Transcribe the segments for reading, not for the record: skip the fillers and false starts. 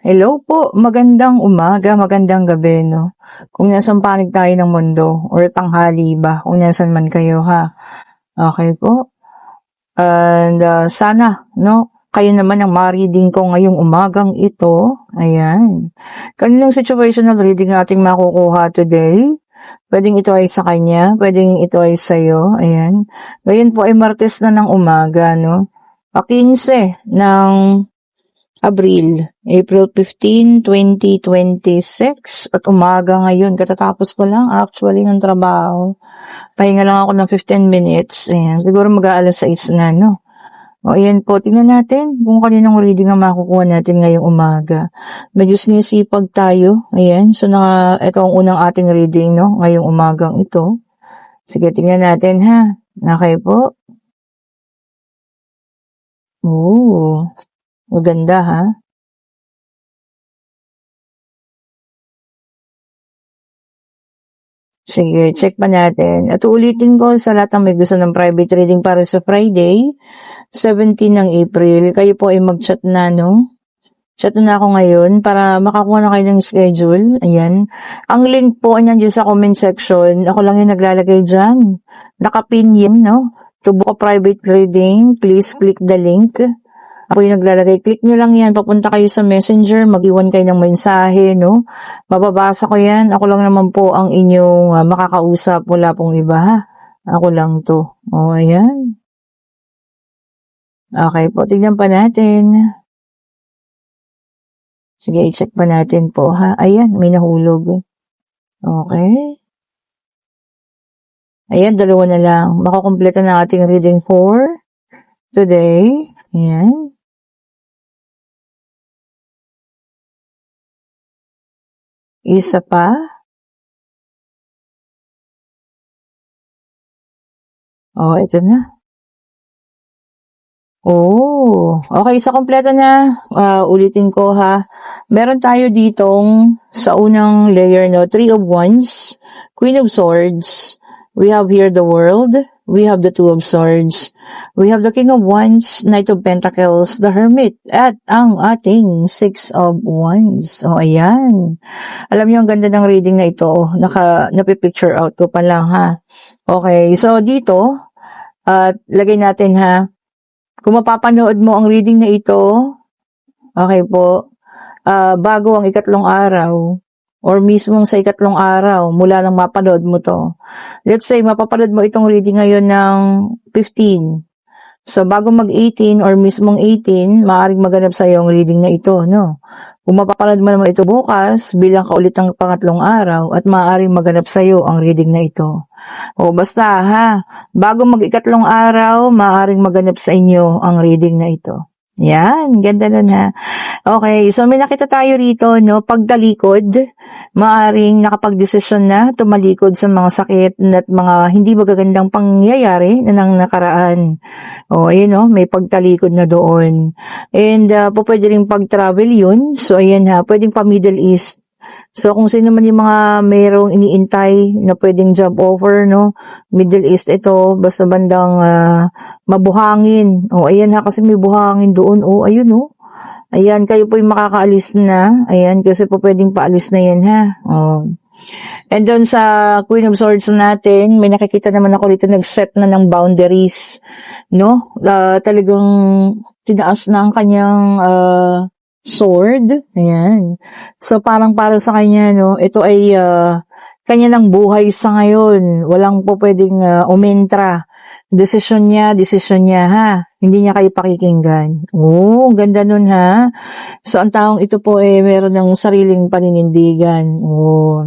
Hello po, magandang umaga, magandang gabi, no? Kung nasan panig tayo ng mundo, or tanghali ba, kung nasan man kayo, ha? Okay po? And sana, no? Kayo naman ang ma-reading ko ngayong umagang ito. Ayan. Kaninong situational reading ating makukuha today? Pwedeng ito ay sa kanya, pwedeng ito ay sa'yo. Ayan. Ngayon po ay Martes na ng umaga, no? 15 ng April 15, 2026 at umaga ngayon. Katatapos ko lang actually ng trabaho. Pahinga lang ako ng 15 minutes. Ayan, siguro mag-aalas 6 na, no? O, ayan po. Tingnan natin kung kaninong reading ang makukuha natin ngayong umaga. Medyo sinisipag tayo. Ayan. So, ito ang unang ating reading, no? Ngayong umagang ito. Sige, tingnan natin, ha? Okay po. Oo. Maganda, ha? Sige, check pa natin. At ulitin ko sa lahat ng may gusto ng private reading para sa Friday, 17 ng April. Kayo po ay mag-chat na, no? Chat na ako ngayon para makakuha na kayo ng schedule. Ayan. Ang link po ay nandiyan sa comment section. Ako lang yung naglalagay dyan. Nakapin yan, no? To book a private reading, please click the link. Ako yung naglalagay. Click nyo lang yan. Papunta kayo sa messenger. Mag-iwan kayo ng mensahe, no? Mababasa ko yan. Ako lang naman po ang inyong makakausap. Wala pong iba, ha? Ako lang to. O, ayan. Okay po. Tignan pa natin. Sige, i-check pa natin po, ha? Ayan, may nahulog. Okay. Ayan, dalawa na lang. Makakompleto na ating reading for today. Ayan. Isa pa. Oh, ito na. Oh, okay, sa kompleto na. Ulitin ko, ha. Meron tayo ditong sa unang layer, no, Three of Wands, Queen of Swords. We have here the World. We have the Two of Swords. We have the King of Wands, Knight of Pentacles, the Hermit, at ang ating Six of Wands. Oh, ayan. Alam niyo, ang ganda ng reading na ito. Oh, napipicture out ko pa lang, ha. Okay, so dito, lagay natin, ha. Kung mapapanood mo ang reading na ito, okay po, bago ang ikatlong araw, or mismong sa ikatlong araw, mula nang mapanood mo to. Let's say, mapapanood mo itong reading ngayon ng 15. So, bago mag-18 or mismong 18, maaaring maganap sa iyo ang reading na ito, no? Kung mapapanood mo naman ito bukas, bilang kaulit ng pangatlong araw, at maaaring maganap sa iyo ang reading na ito. O, basta, ha? Bago mag-ikatlong araw, maaaring maganap sa inyo ang reading na ito. Yan, ganda nun, ha? Okay, so may nakita tayo rito, no? Pagtalikod, maaring nakapag-desisyon na tumalikod sa mga sakit at mga hindi magagandang pangyayari na nang nakaraan. O, ayun, no? May pagtalikod na doon. And, pwede rin pag-travel yun. So, ayan, ha? Pwedeng pa Middle East. So, kung sino man yung mga mayroong iniintay na pwedeng job offer, no? Middle East ito, basta bandang mabuhangin. O, ayan, ha? Kasi may buhangin doon. O, ayun, o. Ayan, kayo po yung makakaalis na. Ayan, kasi po pwedeng paalis na yan, ha? O. And doon sa Queen of Swords natin, may nakikita naman ako rito, nag-set na ng boundaries, no? Talagang tinaas na ang kanyang sword. Ayan. So, parang para sa kanya, no, ito ay kanya ng buhay sa ngayon. Walang po pwedeng umentra. Desisyon niya, ha? Hindi niya kayo pakikinggan. Oh, ganda nun, ha? So, ang taong ito po meron ng sariling paninindigan. Oh.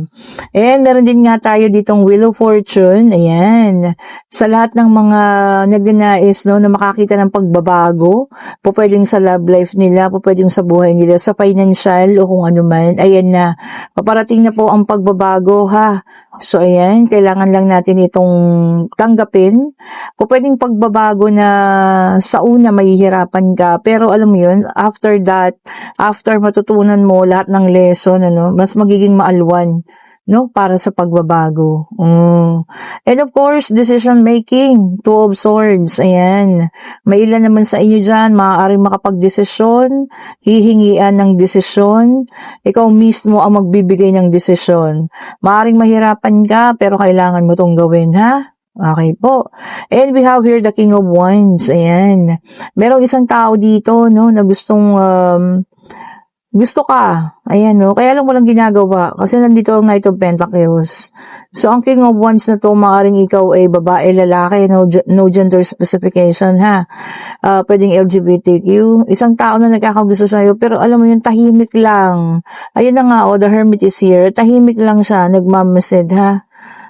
And meron din nga tayo ditong Wheel of Fortune. Ayan. Sa lahat ng mga nagnanais, no, na makakita ng pagbabago, po pwedeng sa love life nila, po pwedeng sa buhay nila, sa financial o kung ano man. Ayan na. Paparating na po ang pagbabago, ha? So, ayan. Kailangan lang natin itong tanggapin. Po pwedeng pagbabago na sa una mahihirapan ka, pero alam mo yun, after that, after matutunan mo lahat ng lesson, ano, mas magiging maalwan, no, para sa pagbabago. And of course, decision making, Two of Swords, ayan. May ilan naman sa inyo dyan, maaaring makapag-desisyon, hihingian ng desisyon, ikaw mismo ang magbibigay ng desisyon. Maaaring mahirapan ka, pero kailangan mo tong gawin, ha? Okay po. And we have here the King of Wands, ayan. Merong isang tao dito, no, na gusto ka. Ayan, no? Kaya lang walang ginagawa. Kasi nandito ang Knight of Pentacles. So, ang King of Wands na to, maaaring ikaw ay babae, lalaki, no gender specification, ha? Pwedeng LGBTQ. Isang tao na nagkakagusto sa'yo, pero alam mo yun, tahimik lang. Ayun na nga, the Hermit is here. Tahimik lang siya, nagmamasid, ha?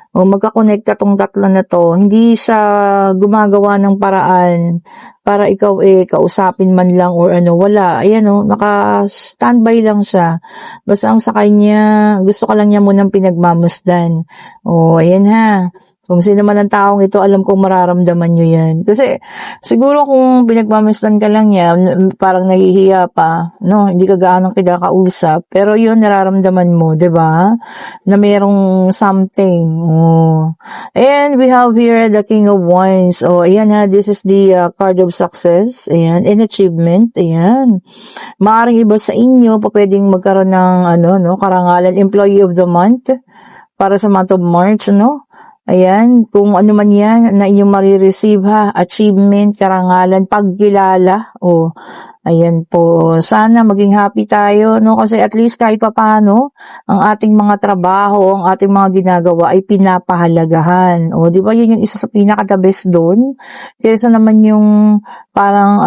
Magkakonekta tong tatlo na to. Hindi siya gumagawa ng paraan para ikaw kausapin man lang or ano, wala. Ayan naka-standby lang siya. Basta ang sa kanya, gusto ka lang niya munang pinagmamasdan. Ayan ha. Kung sino man ang taong ito, alam kong mararamdaman nyo yan. Kasi, siguro kung pinagmamasdan ka lang niya, parang nahihiya pa, no? Hindi ka gaanong kinakausap. Pero yun, nararamdaman mo, 'di ba? Na mayroong something. And we have here the King of Wands. Ayan ha, this is the card of success. Ayan, and achievement. Ayan. Maaring iba sa inyo, pwedeng magkaroon ng, karangalan, Employee of the Month, para sa month of March, no? Ayan, kung ano man yan na inyong marireceive ha, achievement, karangalan, pagkilala, ayan po, sana maging happy tayo, no, kasi at least kahit papaano, ang ating mga trabaho, ang ating mga ginagawa ay pinapahalagahan, di ba yun yung isa sa pinaka-the best doon, kaysa naman yung parang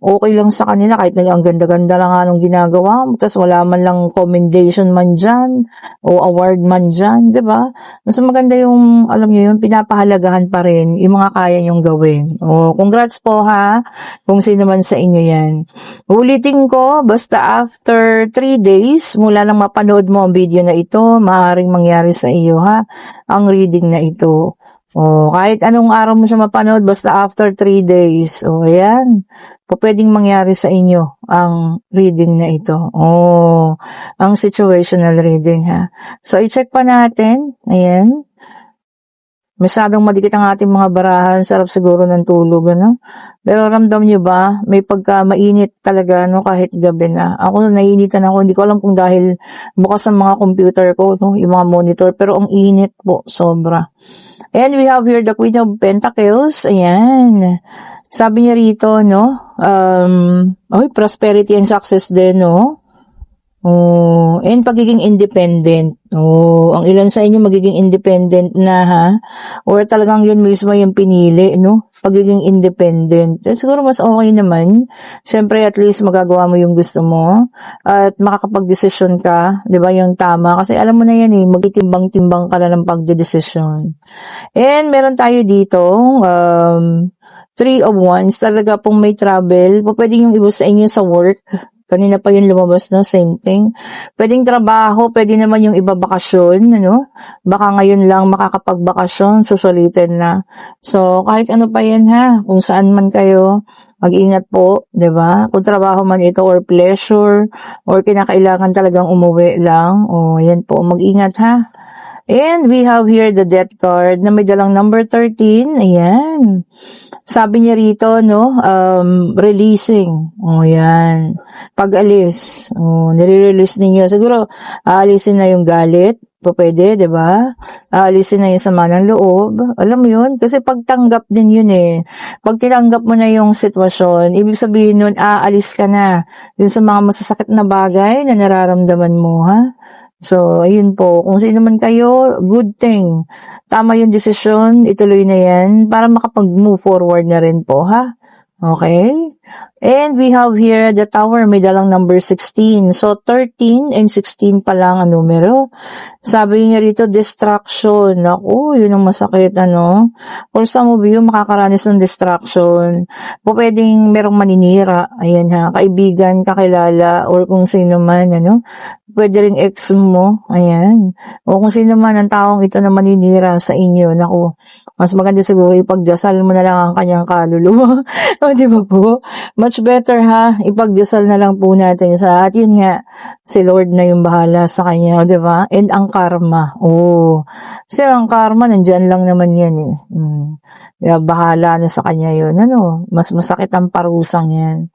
okay lang sa kanila, kahit ang ganda-ganda lang anong ginagawa, tapos wala man lang commendation man dyan, o award man dyan, di ba? Mas maganda yung alam niyo yun, pinapahalagahan pa rin yung mga kaya niyong gawin. Congrats po ha, kung sino man sa inyo yan. Ulitin ko, basta after 3 days, mula lang mapanood mo ang video na ito, maaaring mangyari sa iyo ha, ang reading na ito. Kahit anong araw mo siya mapanood, basta after 3 days. Ayan. Pwedeng mangyari sa inyo ang reading na ito. Ang situational reading ha. So, i-check pa natin. Ayan. Masyadong madikit ang ating mga barahan, sarap siguro ng tulog, Pero ramdam nyo ba, may pagka mainit talaga, kahit gabi na. Ako naiinitan ako, hindi ko alam kung dahil bukas ang mga computer ko, yung mga monitor, pero ang init po, sobra. And we have here the Queen of Pentacles, ayan. Sabi niya rito, prosperity and success din, and pagiging independent. Ang ilan sa inyo magiging independent na ha? Or talagang yun mismo yung pinili, Pagiging independent. Siguro mas okay naman. Siyempre at least magagawa mo yung gusto mo at makakapag-desisyon ka, 'di ba? Yung tama kasi alam mo na yan magtitimbang-timbang ka na ng pagdedesisyon. And meron tayo dito Three of Wands, talaga pong may travel. Pwede yung iba sa inyo sa work. Kanina pa yung lumabas, same thing. Pwedeng trabaho, pwede naman yung iba bakasyon, Baka ngayon lang makakapagbakasyon, susulitin na. So, kahit ano pa yan ha, kung saan man kayo, mag-ingat po, 'di ba? Kung trabaho man ito or pleasure, or kinakailangan talagang umuwi lang, yan po, mag-ingat ha. And we have here the Death card na may dalang number 13. Ayan. Sabi niya rito, releasing. Yan. Pag-alis. Nire-release ninyo. Siguro, aalisin na yung galit. Pwede, di ba? Aalisin na yung sama ng loob. Alam mo yun? Kasi pagtanggap din yun Pag tinanggap mo na yung sitwasyon, ibig sabihin nun, aalis ka na dun sa mga masasakit na bagay na nararamdaman mo, ha? So, ayun po. Kung sino man kayo, good thing. Tama yung desisyon, ituloy na yan para makapag-move forward na rin po, ha? Okay? And we have here the Tower, may dalang number 16. So, 13 and 16 pa lang ang numero. Sabi niya rito, distraction. Naku, yun ang masakit, For some of you, makakaranas ng distraction. Pwedeng merong maninira. Ayan ha, kaibigan, kakilala, or kung sino man, Pwede rin ex mo. Ayan. O kung sino man ang taong ito na maninira sa inyo. Naku, Mas maganda siguro ipagdasal mo na lang ang kanyang kaluluwa. O, di ba po? Much better ha, ipagdasal na lang po natin siya. At yun nga, si Lord na yung bahala sa kanya, di ba? And ang karma. Oh. Kasi ang karma, nandyan lang naman yan eh. Yeah, bahala na sa kanya yun. Ano, mas masakit ang parusang yan.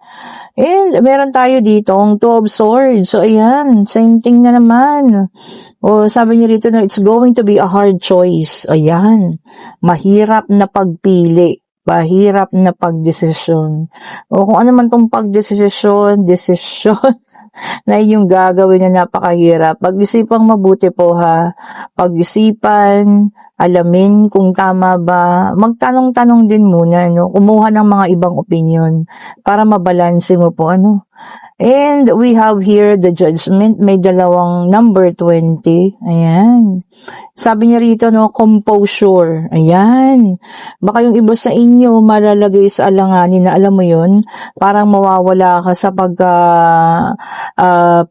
And meron tayo dito ang Two of Swords. So, ayan, same thing na naman. O, sabi niyo rito na it's going to be a hard choice. Ayan, mahirap na pagpili. Mahirap na pagdesisyon. O kung ano man tong desisyon na inyong gagawin na napakahirap. Pag-isipang mabuti po ha. Pag-isipan, alamin kung tama ba. Magtanong-tanong din muna, no? Kumuha ng mga ibang opinion para mabalanse mo po, ano? And we have here the Judgment. May dalawang number 20. Ayan. Sabi niya rito, no, composure. Ayan. Baka yung iba sa inyo malalagay sa alanganin na alam mo yun, parang mawawala ka sa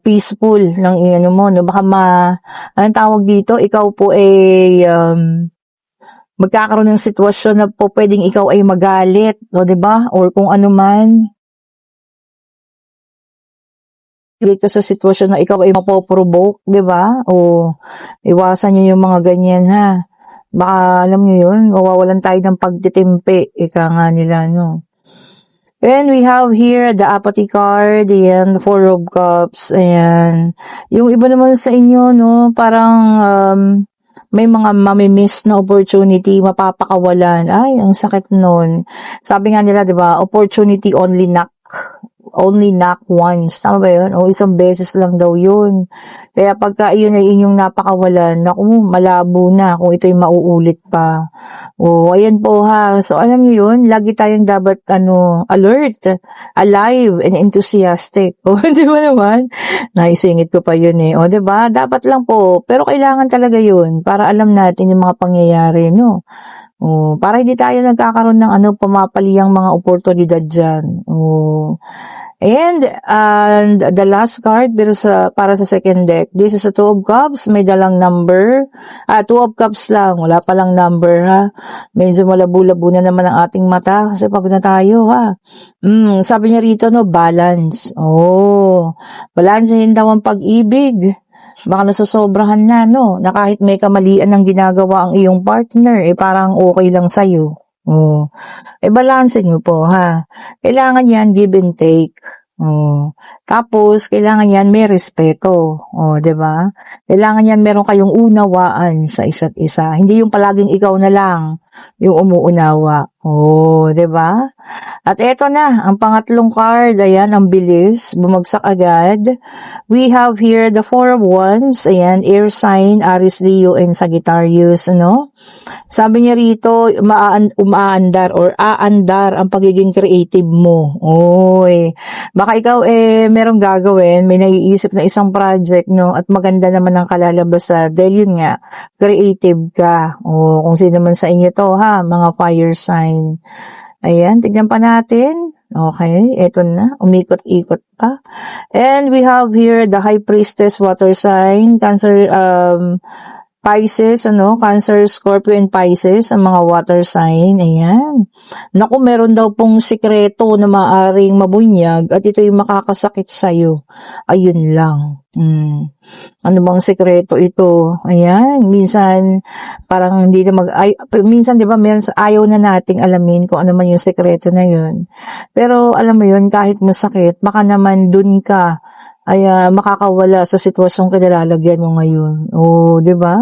peaceful ng ano mo, no? Baka anong tawag dito? Ikaw po ay magkakaroon ng sitwasyon na po pwedeng ikaw ay magalit, o 'di ba? Or kung ano man. Ka sa sitwasyon na ikaw ay mapoprovoke, 'di ba? O iwasan niyo yung mga ganyan ha. Baka alam niyo yun, mawawalan tayo ng pagtitimpi, ika nga nila, no. And we have here the apathy card, ayan, the Four of Cups, ayan. Yung iba naman sa inyo, no, parang may mga mamimiss na opportunity, mapapakawalan. Ay, ang sakit nun. Sabi nga nila, 'di ba, opportunity only knock once. Tama ba yun? O isang beses lang daw yun. Kaya pagka yun ay inyong napakawalan, naku, malabo na kung ito'y mauulit pa. O, ayan po ha. So, alam niyo yun, lagi tayong dapat, alert, alive, and enthusiastic. O, di ba naman? Naisingit ko pa yun eh. O, di ba? Dapat lang po. Pero kailangan talaga yun para alam natin yung mga pangyayari, no? O, para hindi tayo nagkakaroon ng pumapaliyang mga oportunidad dyan. O, and the last card para sa second deck, this is a Two of Cups, may dalang number. Two of Cups lang, wala palang number ha. Medyo malabo-labo na naman ang ating mata kasi pagod na tayo ha. Sabi niya rito, no, balance. Oh, balance yun daw ang pag-ibig. Baka nasasobrahan na, no, na kahit may kamalian ng ginagawa ang iyong partner, parang okay lang sa'yo. Oh. Balance nyo po, ha. Kailangan yan give and take. Oh. Tapos, kailangan yan may respeto. Oh, 'di ba? Kailangan yan meron kayong unawaan sa isa't isa. Hindi yung palaging ikaw na lang yung umuunawa. Oh, 'di ba? At eto na, ang pangatlong card, ayan, ang bilis, bumagsak agad. We have here the Four of Wands, ayan, air sign, Aries, Leo, and Sagittarius, ano? Sabi niya rito, umaandar or aandar ang pagiging creative mo. Oy, baka ikaw merong gagawin, may naiisip na isang project, no? At maganda naman ang kalalabasan dahil yun nga, creative ka. O kung sino man sa inyo to, ha, mga fire sign. Ayan, tignan pa natin. Okay, eto na. Umikot-ikot pa. And we have here the High Priestess, water sign, Cancer, Pisces, Cancer, Scorpio, and Pisces, ang mga water sign. Ayan. Naku, meron daw pong sikreto na maaring mabunyag at ito'y makakasakit sa'yo. Ayun lang. Ano bang sikreto ito? Ayan. Minsan, parang hindi na minsan, di ba, ayaw na nating alamin kung ano man yung sikreto na yun. Pero, alam mo yun, kahit masakit, baka naman dun ka ay makakawala sa sitwasyong kinalalagyan mo ngayon. O, di ba?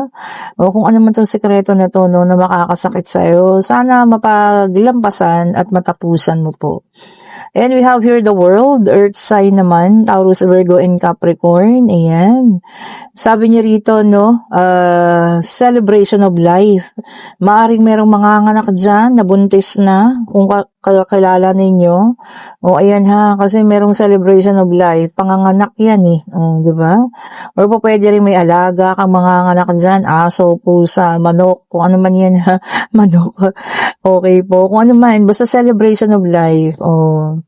O kung ano man 'tong sekreto na 'to, no, na makakasakit sa iyo, sana mapaglampasan at matapusan mo po. And we have here the World, Earth sign naman, Taurus, Virgo, and Capricorn. Ayan. Sabi niya rito, no, celebration of life. Maaring merong manganganak dyan, nabuntis na, kung kakilala ninyo. O, ayan ha, kasi merong celebration of life. Panganganak yan eh. Di ba? Or po pwede rin may alaga kang manganganak dyan, aso, pusa, manok, kung ano man yan ha. Manok. Okay po. Kung ano man, basta celebration of life. Oh.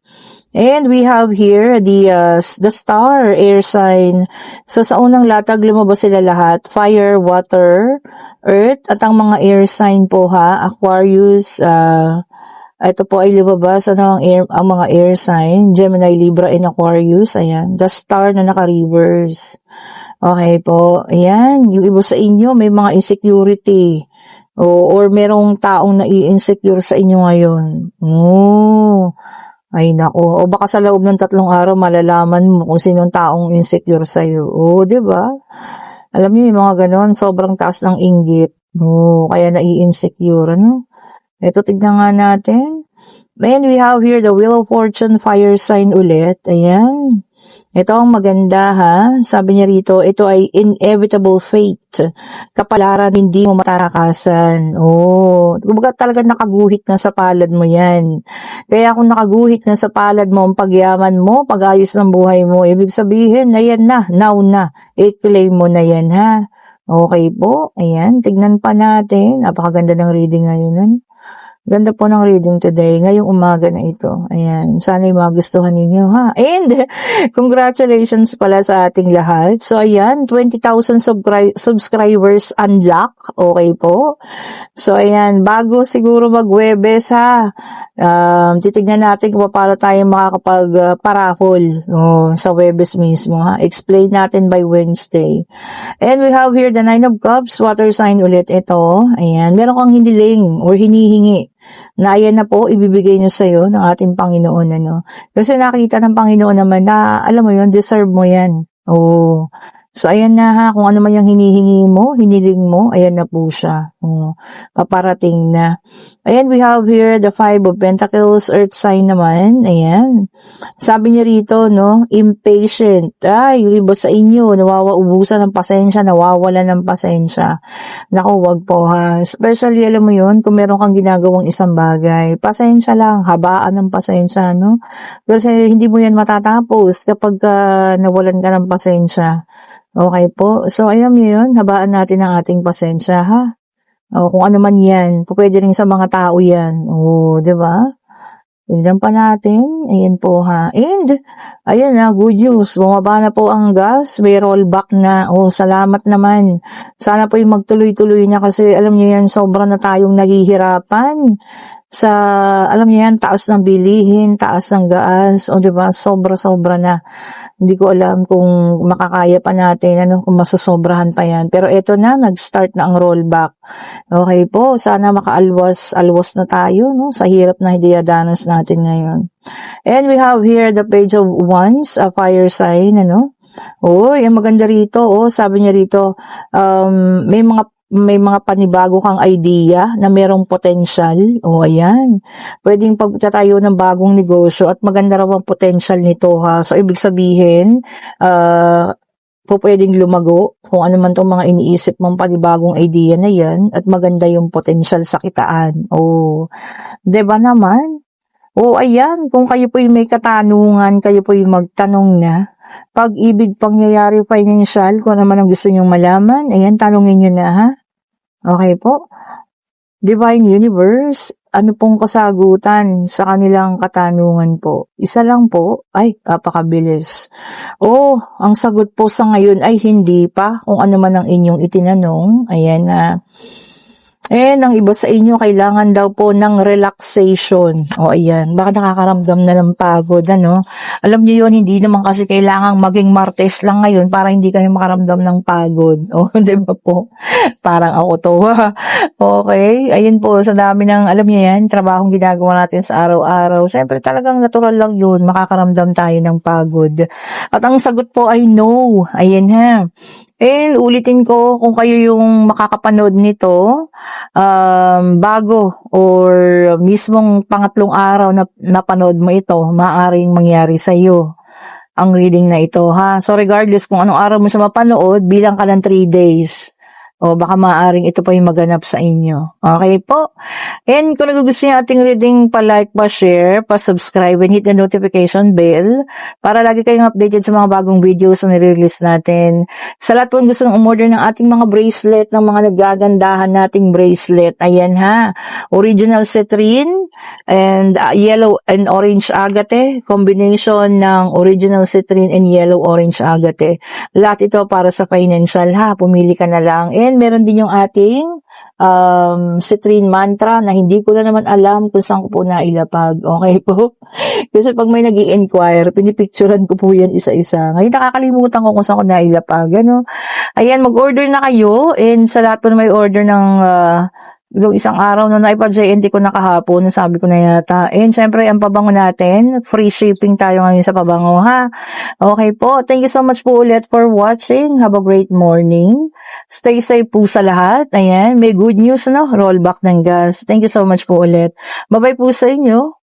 And we have here the star, air sign. So sa unang latag lumabas sila lahat, fire, water, Earth at ang mga air sign po ha, Aquarius, ito po ay lumabas, ang mga air sign, Gemini, Libra, and Aquarius, ayan, the star na naka-reverse. Okay po, ayan, yung iba sa inyo, may mga insecurity, or merong taong nai-insecure sa inyo ngayon. Ay nako, o baka sa loob ng 3 araw malalaman mo kung sinong taong insecure sa'yo. di ba? Alam niyo yung mga ganon, sobrang taas ng inggit. Kaya nai-insecure, ano? Ito, tignan nga natin. And we have here the Wheel of Fortune fire sign ulit. Ayan. Ito ang maganda ha. Sabi niya rito, ito ay inevitable fate. Kapalaran hindi mo matarakasan. Kumbaga talaga nakaguhit na sa palad mo yan. Kaya kung nakaguhit na sa palad mo ang pagyaman mo, pag-ayos ng buhay mo, ibig sabihin, ayan na, now na. I-claim mo na yan ha. Okay po. Ayan, tignan pa natin. Napakaganda ng reading ngayon. Ganda po ng reading today, ngayong umaga na ito. Ayan, sana'y magustuhan ninyo ha. And, congratulations pala sa ating lahat. So, ayan, 20,000 subscribers unlock. Okay po. So, ayan, bago siguro mag-Webes ha, titignan natin kung paano tayo makakapag-paraffle sa Webes mismo ha. Explain natin by Wednesday. And we have here the 9 of Cups, water sign ulit ito. Ayan, meron kang hiniling or hinihingi na ayan na po, ibibigay niya sa'yo ng ating Panginoon, ano. Kasi nakita ng Panginoon naman na, alam mo yun, deserve mo yan. So, ayan na ha, kung ano man yung hinihingi mo, hiniling mo, ayan na po siya. Paparating na. Ayan, we have here the 5 of Pentacles, Earth sign naman. Ayan. Sabi niya rito, no, impatient. Yung iba sa inyo, ubusan ng pasensya, nawawala ng pasensya. Naku, wag po ha. Especially, alam mo yun, kung meron kang ginagawang isang bagay, pasensya lang, habaan ng pasensya, no? Kasi hindi mo yan matatapos kapag nawalan ka ng pasensya. Okay po. So, alam niyo yun, habaan natin ang ating pasensya, ha? Kung ano man yan, pwede rin sa mga tao yan. Di ba? Tignan pa natin. Ayan po, ha? And, ayan na, good news. Bumaba na po ang gas. May rollback na. Salamat naman. Sana po yung magtuloy-tuloy na kasi, alam niyo yan, sobra na tayong naghihirapan sa, alam niyo yan, taas ng bilihin, taas ng gas, diba, sobra-sobra na. Hindi ko alam kung makakaya pa natin, kung masasobrahan pa yan. Pero eto na, nag-start na ang rollback. Okay po, sana makaalwas na tayo, no, sa hirap na hidiyadanas natin ngayon. And we have here the Page of Wands, a fire sign, yung maganda rito, sabi niya rito, may mga panibago kang idea na merong potential. Ayan. Pwedeng pagtatayo ng bagong negosyo at maganda raw ang potential nito ha. So, ibig sabihin, pwedeng lumago kung ano man itong mga iniisip mong panibagong idea na yan at maganda yung potential sa kitaan. Diba naman? Ayan. Kung kayo po'y may katanungan, kayo po'y magtanong na. Pag-ibig, pangyayari, financial, kung ano man ang gusto nyong malaman, ayan, tanungin nyo na ha. Okay po. Divine Universe, ano pong kasagutan sa kanilang katanungan po? Isa lang po, ay, kapakabilis. Ang sagot po sa ngayon ay hindi pa kung ano man ang inyong itinanong. Ayan na. Ang iba sa inyo, kailangan daw po ng relaxation. Ayan. Baka nakakaramdam na ng pagod, Alam niyo yun, hindi naman kasi kailangang maging Martes lang ngayon para hindi kayo makaramdam ng pagod. Di ba po? Parang ako to. Okay. Ayun po, sa dami ng, alam niyo yan, trabahong ginagawa natin sa araw-araw. Siyempre, talagang natural lang yun. Makakaramdam tayo ng pagod. At ang sagot po ay no. Ayan ha. Ulitin ko, kung kayo yung makakapanood nito, bago or mismong pangatlong araw na napanood mo ito, maaaring mangyari sa iyo ang reading na ito, ha? So, regardless kung anong araw mo siya mapanood, bilang ka ng 3 days. Baka maaaring ito pa yung maganap sa inyo. Okay po? And kung nagugustuhan yung ating reading, pa-like, pa-share, pa-subscribe, and hit the notification bell para lagi kayong updated sa mga bagong videos na nire-release natin. Sa lahat po gusto ng umorder ng ating mga bracelet, ng mga nagagandahan nating bracelet. Ayan ha. Original citrine and yellow and orange agate. Combination ng original citrine and yellow orange agate. Lahat ito para sa financial ha. Pumili ka na lang. And And meron din yung ating citrine mantra na hindi ko na naman alam kung saan ko po nailapag. Okay po? Kasi pag may nag-i-inquire, pinipicturean ko po yan isa-isa. Ngayon nakakalimutan ko kung saan ko nailapag. Ano? Ayan, mag-order na kayo. And sa lahat po na may order ng yung isang araw na naipa-JNT ko na kahapon, sabi ko na yata. And syempre, ang pabango natin, free shipping tayo ngayon sa pabango, ha? Okay po. Thank you so much po ulit for watching. Have a great morning. Stay safe po sa lahat. Ayan, may good news, no? Rollback ng gas. Thank you so much po ulit. Bye-bye po sa inyo.